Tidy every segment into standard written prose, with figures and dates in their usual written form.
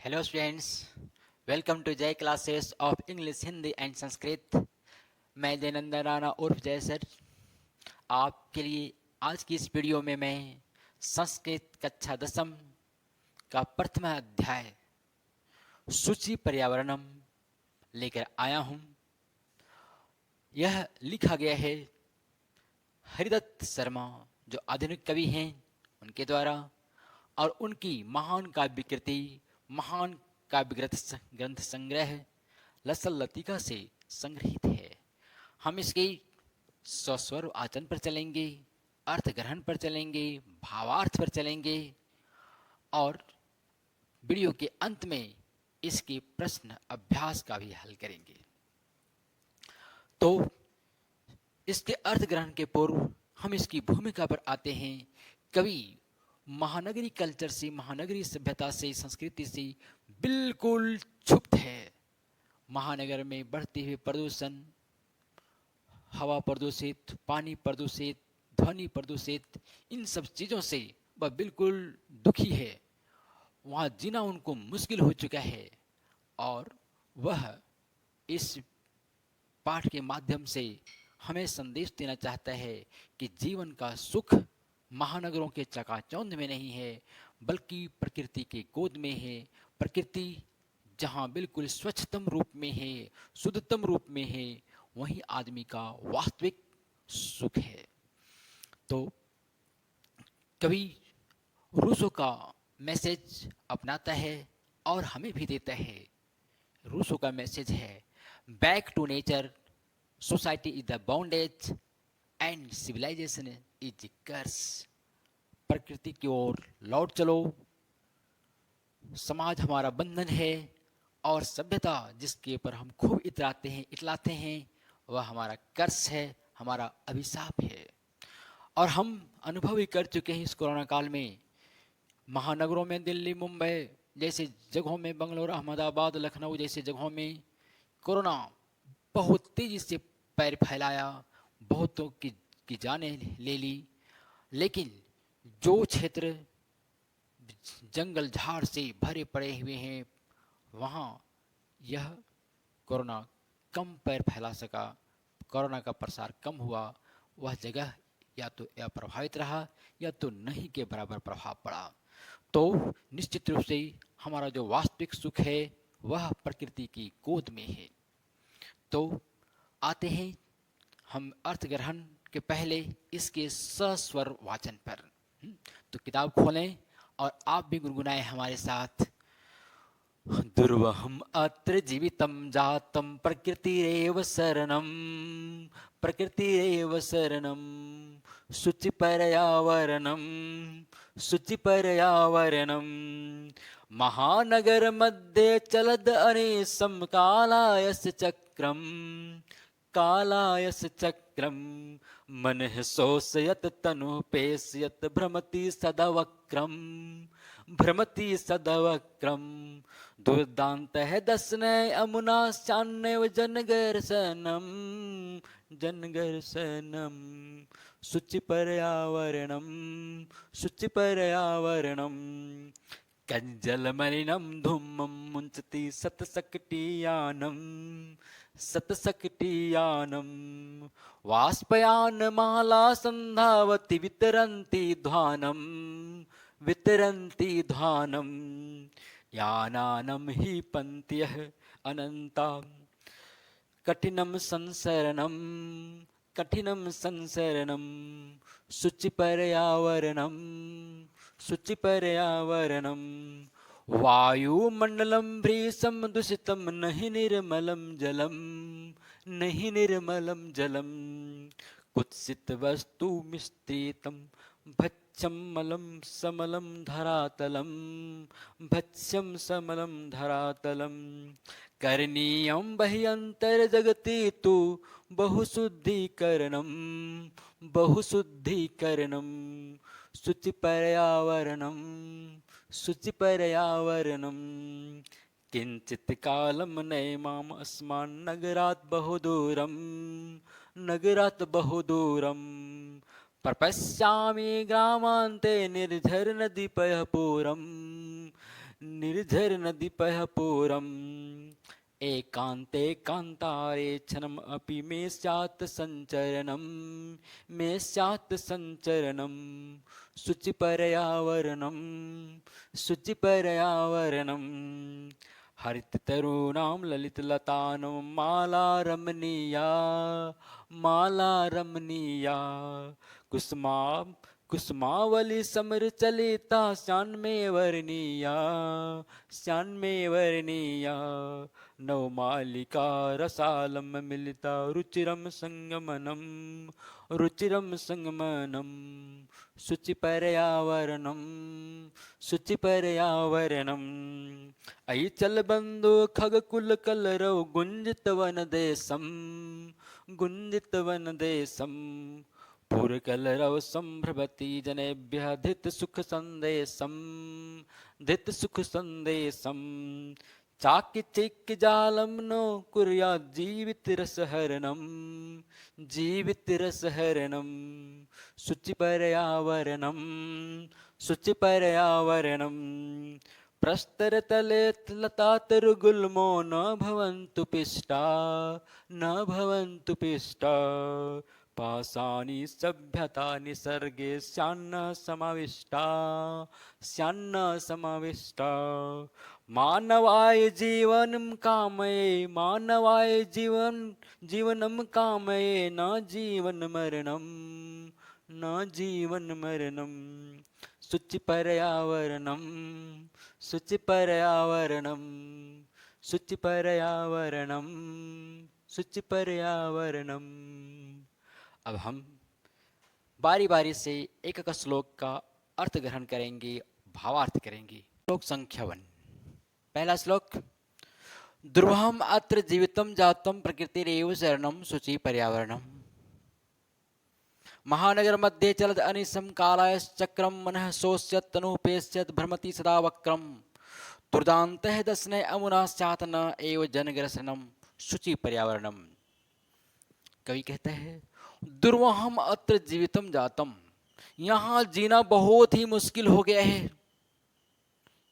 Hello students, welcome to जय classes of English, Hindi and Sanskrit. मैं जयनंदन राणा उर्फ जय सर आपके लिए आज की इस वीडियो में मैं संस्कृत कक्षा 10 का प्रथम अध्याय सूची पर्यावरणम लेकर आया हूँ। यह लिखा गया है हरिदत्त शर्मा, जो आधुनिक कवि हैं, उनके द्वारा, और उनकी महान काव्य कृति, महान काव्य ग्रंथ संग्रह लसल लतिका से संग्रहित है। हम इसके सस्वर आचरण पर चलेंगे, अर्थ ग्रहण पर चलेंगे, भावार्थ पर चलेंगे और वीडियो के अंत में इसके प्रश्न अभ्यास का भी हल करेंगे। तो इसके अर्थ ग्रहण के पूर्व हम इसकी भूमिका पर आते हैं। कवि महानगरी कल्चर से, महानगरी सभ्यता से, संस्कृति से बिल्कुल क्षुब्ध है। महानगर में बढ़ते हुए प्रदूषण, हवा प्रदूषित, पानी प्रदूषित, ध्वनि प्रदूषित, इन सब चीज़ों से वह बिल्कुल दुखी है। वहाँ जीना उनको मुश्किल हो चुका है और वह इस पाठ के माध्यम से हमें संदेश देना चाहता है कि जीवन का सुख महानगरों के चकाचौंध में नहीं है, बल्कि प्रकृति के गोद में है। प्रकृति जहाँ बिल्कुल स्वच्छतम रूप में है, शुद्धतम रूप में है, वहीं आदमी का वास्तविक सुख है। तो कवि रूसो का मैसेज अपनाता है और हमें भी देता है। रूसो का मैसेज है, back to nature, society is the bondage and civilisation is curse. प्रकृति की ओर लौट चलो, समाज हमारा बंधन है और सभ्यता जिसके ऊपर हम खूब इतलाते हैं वह हमारा कर्स है, हमारा अभिशाप है। और हम अनुभव ही कर चुके हैं इस कोरोना काल में। महानगरों में, दिल्ली, मुंबई जैसे जगहों में, बंगलौर, अहमदाबाद, लखनऊ जैसे जगहों में कोरोना बहुत तेजी से पैर फैलाया, बहुतों की जानें ले ली। लेकिन जो क्षेत्र जंगल झाड़ से भरे पड़े हुए हैं, वहाँ यह कोरोना कम पैर फैला सका, कोरोना का प्रसार कम हुआ। वह जगह या तो अप्रभावित रहा या तो नहीं के बराबर प्रभाव पड़ा। तो निश्चित रूप से हमारा जो वास्तविक सुख है वह प्रकृति की गोद में है। तो आते हैं हम अर्थ ग्रहण के पहले इसके सस्वर वाचन पर। तो किताब खोलें और आप भी गुनगुनाएं हमारे साथ। दुर्वहम अत्र जीवितं जातं प्रकृतिरेव शरणं, प्रकृतिरेव शरणं, शुचिपर्यावरणं, शुचिपर्यावरणं। महानगर मध्ये चलद अनेशं कालायस चक्रं, कालायस चक्रं। मनः शोषयत तनु पेशयत भ्रमति सदवक्रम, भ्रमति सदवक्रम। दुर्दान्तः दशनय अमुनाश्चान्यव जनगर्शनम, जनगर्शनम। शुचिपर्यावरणम, शुचिपर्यावरणम। कज्जलमलिनं धूमं मुञ्चति शतशकटीयानं, शतशकटीयानं। वाष्पयानमाला सन्धावति वितरन्ति ध्वानं, वितरन्ति ध्वानं। यानानं हि पन्त्यः अनन्ता, कठिनं संसरणं, कठिनं संसरणं। शुचिपर्यावरणं, शुचिपर्यावरणं। वायुमण्डलं भृशं दूषितं नहि निर्मलं जलं, नहि निर्मलं जलं। कुत्सित वस्तु मिश्रितं भक्ष्यं मलं समलं धरातलं, भक्ष्यं समलं धरातलं। करणीयं बह्यन्तर्जगति तु बहुशुद्धीकरणं, बहुशुद्धीकरणं। शुचिपर्यावरणं, शुचिपर्यावरणं। किञ्चित् कालं नैमाम् अस्मान् नगरात् बहुदूरं, नगरात् बहुदूरं। प्रपश्यामि ग्रामान्ते निर्झरनदीपयः पुरं, निर्झर नदी पह पूरम एकांते कांतारे क्षणम अपि मे स्यात् संचरणम शुचिपर्यावरणम हरिततरूणां ललितलतानं माला रमणीया कुसुमा कुसुमावली समर चलिता श्यान्मे वर्णीया नवमालिका रसालम मिलिता रुचिरम संगमनम शुचिपर्यावरणम अयि चल बंधु खगकुल कलरव गुंजित वन देशम पुरकलरव संभ्रमति जनेभ्यः धित सुख संदेशम चाकिचिक्किजालं नो कुर्यात् जीवितरसहरणम शुचिपर्यावरणम प्रस्तरतले लतातरुगुल्मो न भवन्तु पिष्टा पाषाणी सभ्यता निसर्गे स्यान्न समाविष्टा मानवाय जीवनं कामये न जीवन मरणम शुचिपर्यावरणम। अब हम बारी बारी से एक एक श्लोक का अर्थ ग्रहण करेंगे, भावार्थ करेंगे। श्लोक संख्या 1। पहला श्लोक। ध्रुवम अत्र जीवितम जातम प्रकृतिरेव शरणम शुचि पर्यावरणम। महानगर मध्ये चलद अनिशम कालायश्चक्रम मनः शोष्यत् तनुपेष्यत् भ्रमति सदा वक्रम दुर्दान्तः दशने अमुना स्यात् न एव जनग्रसनम शुचि पर्यावरणम। कवि कहते हैं दुर्वहम अत्र जीवितम जातम, यहाँ जीना बहुत ही मुश्किल हो गया है,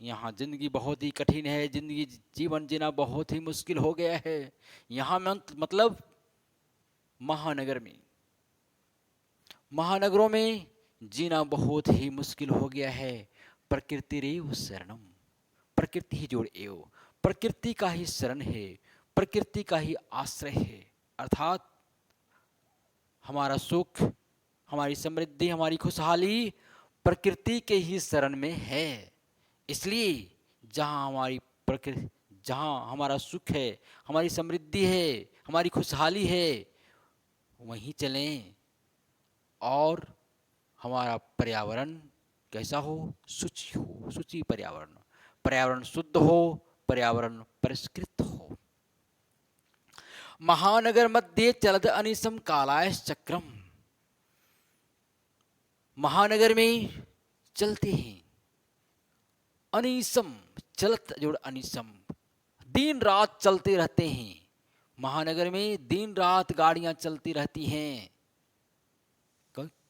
यहाँ जिंदगी बहुत ही कठिन है, जीवन जीना बहुत ही मुश्किल हो गया है। यहाँ मतलब महानगरों में जीना बहुत ही मुश्किल हो गया है। प्रकृति रेव शरणम, प्रकृति ही जोड़ एव, प्रकृति का ही शरण है, प्रकृति का ही आश्रय है। अर्थात हमारा सुख, हमारी समृद्धि, हमारी खुशहाली प्रकृति के ही शरण में है। इसलिए जहाँ हमारा सुख है, हमारी समृद्धि है, हमारी खुशहाली है, वहीं चलें और हमारा पर्यावरण कैसा हो? शुचि हो, शुचि पर्यावरण शुद्ध हो, पर्यावरण परिष्कृत हो। महानगर मध्ये चलद अनिशम कालायश्चक्रम, महानगर में चलते हैं अनिशम, चलत जोड़ अनिशम, दिन रात चलते रहते हैं। महानगर में दिन रात गाड़ियां चलती रहती हैं।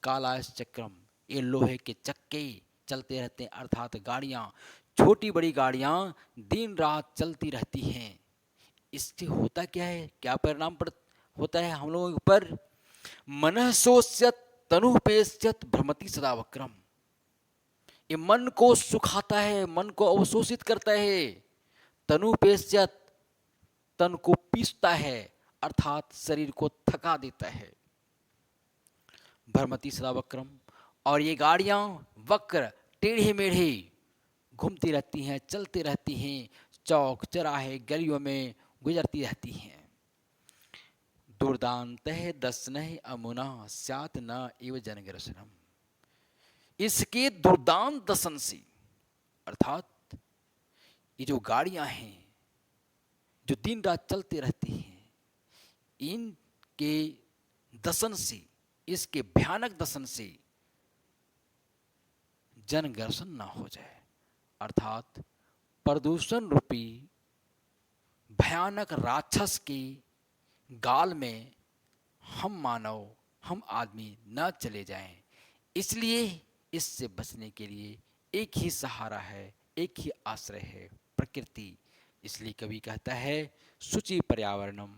कालायश्चक्रम, ये लोहे के चक्के चलते रहते हैं, अर्थात गाड़ियां, छोटी बड़ी गाड़ियां दिन रात चलती रहती हैं। इससे होता क्या है, क्या परिणाम होता है हम लोगों पर? मनः शोष्यत् तनुपेष्यत् भ्रमति सदा वक्रम। ये मन को सुखाता है, मन को अवशोषित करता है। तनुपेष्यत्, तन को पीसता है, अर्थात शरीर को थका देता है। भ्रमति सदा वक्रम, और ये गाड़ियां वक्र, टेढ़े मेढ़े घूमती रहती हैं, चलती रहती हैं, चौक चौराहे गलियों में गुजरती रहती हैं। दुर्दान्तः दशनः अमुना स्यात् न एव जनग्रसनम। इसके दुर्दांत दशन से, अर्थात ये जो गाड़ियां हैं जो दिन रात चलती रहती हैं, इनके दशन से, इसके भयानक दशन से जनग्रसन ना हो जाए, अर्थात प्रदूषण रूपी भयानक राक्षस के गाल में हम मानव, हम आदमी न चले जाएं। इसलिए इससे बचने के लिए एक ही सहारा है, एक ही आश्रय है, प्रकृति। इसलिए कवि कहता है शुचि पर्यावरणम,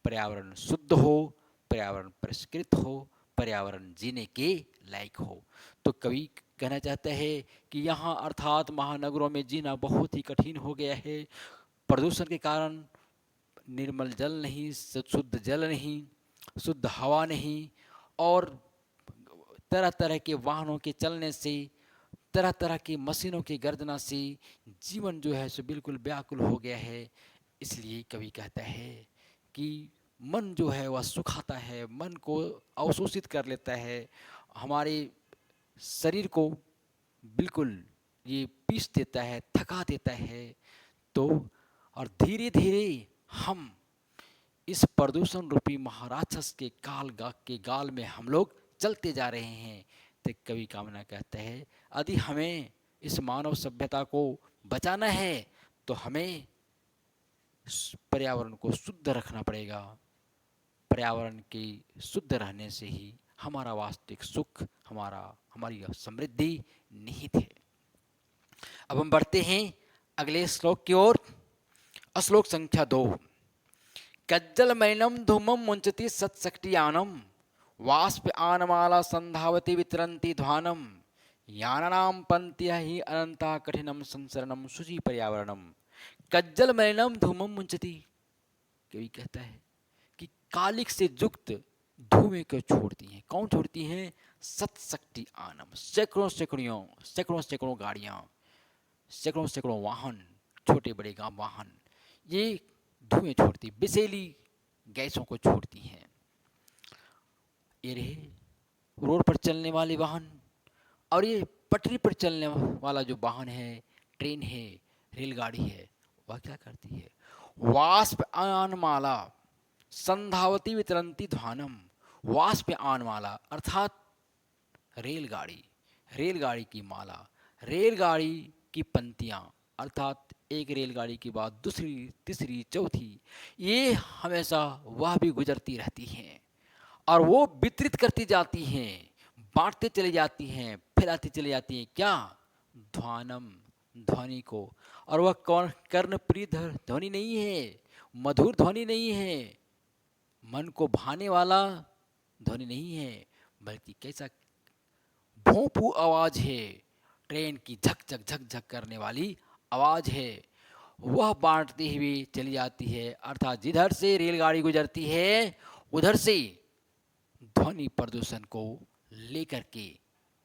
पर्यावरण शुद्ध हो, पर्यावरण परिष्कृत हो, पर्यावरण जीने के लायक हो। तो कवि कहना चाहता है कि यहाँ अर्थात महानगरों में जीना बहुत ही कठिन हो गया है। प्रदूषण के कारण निर्मल जल नहीं, शुद्ध जल नहीं, शुद्ध हवा नहीं, और तरह तरह के वाहनों के चलने से, तरह तरह की मशीनों की गर्जना से जीवन जो है सो बिल्कुल व्याकुल हो गया है। इसलिए कवि कहता है कि मन जो है वह सुखाता है, मन को अवशोषित कर लेता है, हमारे शरीर को बिल्कुल ये पीस देता है, थका देता है। तो और धीरे धीरे हम इस प्रदूषण रूपी महाराक्षस के गाल में हम लोग चलते जा रहे हैं। तो कवि कामना कहते हैं यदि हमें इस मानव सभ्यता को बचाना है तो हमें पर्यावरण को शुद्ध रखना पड़ेगा। पर्यावरण के शुद्ध रहने से ही हमारा वास्तविक सुख, हमारी समृद्धि निहित है। अब हम बढ़ते हैं अगले श्लोक की ओर। श्लोक संख्या 2। कज्जलमलिनं धूमं मुञ्चति सत्शक्तियानं, वाष्प आनमाला संधावति वितरन्ति ध्वानं, यानानां पन्त्यः हि अनन्ता कठिनं संसरणं शुचि पर्यावरणम। कज्जलमलिनं धूमं मुञ्चति, कवि कहता है कि कालिक से युक्त धुएं को छोड़ती हैं। कौन छोड़ती हैं? सत्शक्ति आनम, सैकड़ों सैकड़ों सैकड़ों सैकड़ों गाड़ियाँ, सैकड़ों सैकड़ों वाहन, छोटे बड़े वाहन, ये धुएं छोड़ती, विषैली गैसों को छोड़ती हैं। ये रहे रोड पर चलने वाले वाहन, और ये पटरी पर चलने वाला जो वाहन है, ट्रेन है, रेलगाड़ी है, वह क्या करती है? वाष्प आनमाला संधावती वितरंती ध्वानम। वाष्प आनमाला अर्थात रेलगाड़ी, रेलगाड़ी की माला, रेलगाड़ी की पंक्तियाँ, अर्थात एक रेलगाड़ी के बाद दूसरी, तीसरी, चौथी, ये हमेशा वह भी गुजरती रहती हैं और वो वितरित करती जाती हैं, बांटते चली जाती हैं, फैलाती चली जाती हैं। क्या? ध्वानम, ध्वनि को। और वह कौन कर्णप्रिय ध्वनि नहीं है, मधुर ध्वनि नहीं है, मन को भाने वाला ध्वनि नहीं है, बल्कि कैसा भोंपू आवाज है, ट्रेन की झक झक झक झक करने वाली आवाज है। वह बांटती हुई चली जाती है, अर्थात जिधर से रेलगाड़ी गुजरती है उधर से ध्वनि प्रदूषण को लेकर के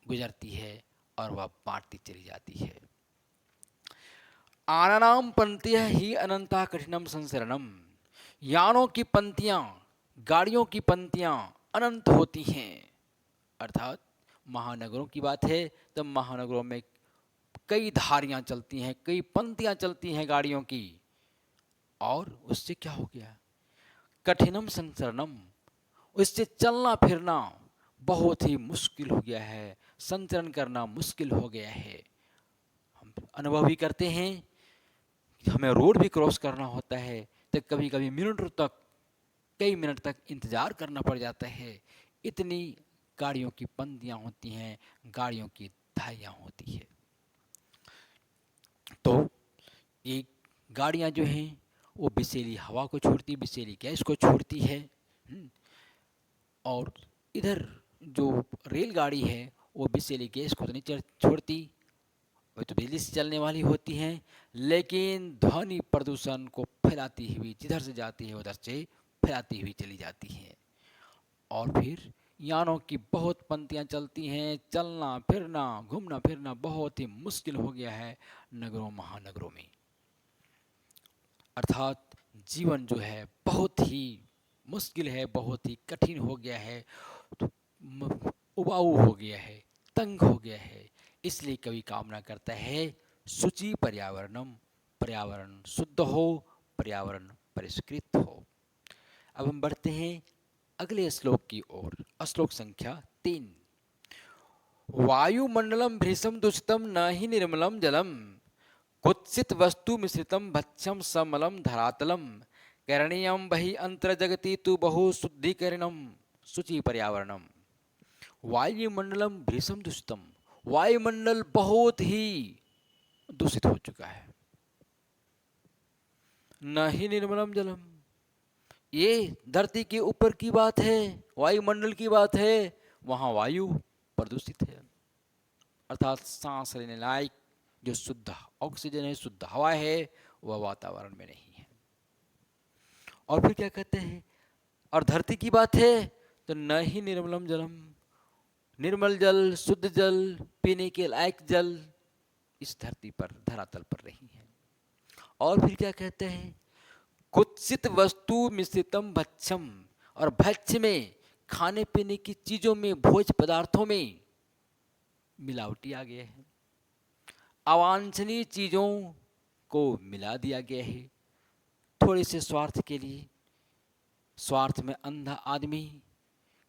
गुजरती है और वह बांटती चली जाती है। आनानाम पंक्तियां ही अनंता कठिनम संसरणम। यानों की पंक्तियां, गाड़ियों की पंक्तियां अनंत होती हैं। अर्थात महानगरों की बात है तो महानगरों में कई धारियां चलती हैं, कई पंक्तियां चलती हैं गाड़ियों की, और उससे क्या हो गया? कठिनम संसरणम, उससे चलना फिरना बहुत ही मुश्किल हो गया है, संचरण करना मुश्किल हो गया है। हम अनुभव भी करते हैं, हमें रोड भी क्रॉस करना होता है तो कभी कभी मिनटों तक, कई मिनट तक इंतजार करना पड़ जाता है। इतनी गाड़ियों की पंक्तियां होती हैं, गाड़ियों की धारियां होती है। तो ये गाड़ियां जो हैं वो विषैली हवा को छोड़ती, विषैली गैस को छोड़ती है। और इधर जो रेलगाड़ी है वो विषैली गैस को तो नहीं छोड़ती, वो तो बिजली से चलने वाली होती हैं, लेकिन ध्वनि प्रदूषण को फैलाती हुई जिधर से जाती है उधर से फैलाती हुई चली जाती हैं। और फिर यानों की बहुत पंक्तियां चलती हैं, चलना फिरना, घूमना फिरना बहुत ही मुश्किल हो गया है नगरों महानगरों में। अर्थात जीवन जो है बहुत ही मुश्किल है, बहुत ही कठिन हो गया है, तो उबाऊ हो गया है, तंग हो गया है। इसलिए कवि कामना करता है शुचि पर्यावरणम, पर्यावरण शुद्ध हो, पर्यावरण परिष्कृत हो। अब हम बढ़ते हैं अगले श्लोक की ओर। श्लोक संख्या 3। वायुमंडलम भृशम दूषितम न ही निर्मलम जलम, कुत्सित वस्तु मिश्रितम भक्ष्यम समलम धरातलम, करणीयम बहि अंतर जगति तु बहु शुद्धिकरणम शुचि पर्यावरणम। वायुमंडलम भृशम दूषितम, वायुमंडल बहुत ही दूषित हो चुका है। न ही निर्मलम जलम, ये धरती के ऊपर की बात है, वायुमंडल की बात है, वहां वायु प्रदूषित है, अर्थात सांस लेने लायक जो शुद्ध ऑक्सीजन है, शुद्ध हवा है, वह वातावरण में नहीं है। और फिर क्या कहते हैं, और धरती की बात है तो न ही निर्मलम जलम, निर्मल जल, शुद्ध जल, पीने के लायक जल इस धरती पर, धरातल पर नहीं है। और फिर क्या कहते हैं, कुत्सित वस्तु मिश्रितम भक्षम, और भक्ष्य में, खाने पीने की चीजों में, भोज पदार्थों में मिलावटी आ गए हैं, अवांछनीय चीजों को मिला दिया गया है थोड़े से स्वार्थ के लिए। स्वार्थ में अंधा आदमी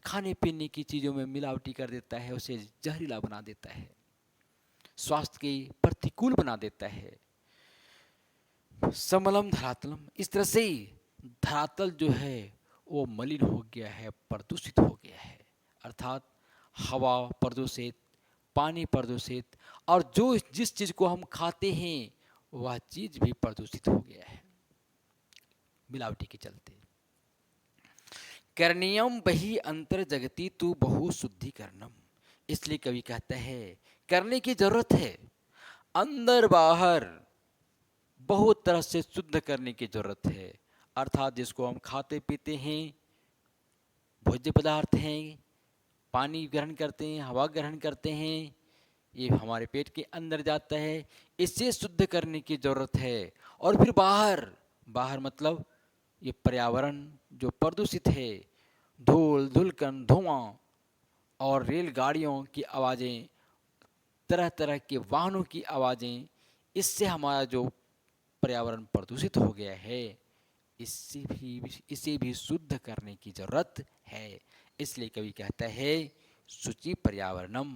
खाने पीने की चीजों में मिलावटी कर देता है, उसे जहरीला बना देता है, स्वास्थ्य के प्रतिकूल बना देता है। समलम धरातलम, इस तरह से धरातल जो है वो मलिन हो गया है, प्रदूषित हो गया है, अर्थात हवा प्रदूषित, पानी प्रदूषित, और जो जिस चीज को हम खाते हैं वह चीज भी प्रदूषित हो गया है मिलावटी के चलते। करणीयम बही अंतर जगती तू बहु शुद्धिकरणम, इसलिए कवि कहता है करने की जरूरत है, अंदर बाहर बहुत तरह से शुद्ध करने की जरूरत है, अर्थात जिसको हम खाते पीते हैं, भोज्य पदार्थ हैं, पानी ग्रहण करते हैं, हवा ग्रहण करते हैं, ये हमारे पेट के अंदर जाता है, इसे शुद्ध करने की जरूरत है। और फिर बाहर, बाहर मतलब ये पर्यावरण जो प्रदूषित है, धूल, धुलकण, धुआं और रेलगाड़ियों की आवाज़ें, तरह तरह के वाहनों की आवाज़ें, इससे हमारा जो पर्यावरण प्रदूषित हो गया है, इसे भी शुद्ध करने की जरूरत है। इसलिए कवि कहता है शुचि पर्यावरणम,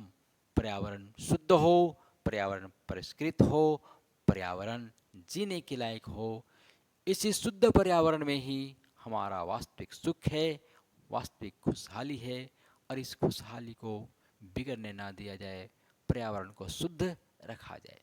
पर्यावरण शुद्ध हो, पर्यावरण परिष्कृत हो, पर्यावरण जीने के लायक हो। इसी शुद्ध पर्यावरण में ही हमारा वास्तविक सुख है, वास्तविक खुशहाली है, और इस खुशहाली को बिगड़ने ना दिया जाए, पर्यावरण को शुद्ध रखा जाए।